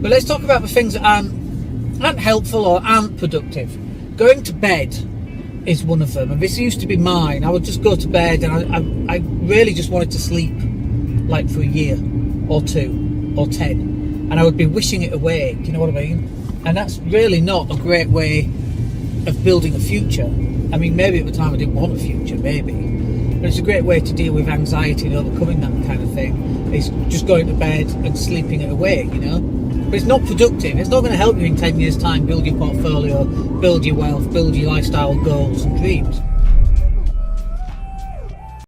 But let's talk about the things that aren't helpful or aren't productive. Going to bed is one of them, and this used to be mine. I would just go to bed and I really just wanted to sleep, like for a year or 2 or 10, and I would be wishing it away. Do you know what I mean? And that's really not a great way of building a future. I mean, maybe at the time I didn't want a future, maybe, but it's a great way to deal with anxiety and overcoming that kind of thing. It's just going to bed and sleeping it away, you know. But it's not productive. It's not going to help you in 10 years' time build your portfolio, build your wealth, build your lifestyle goals and dreams.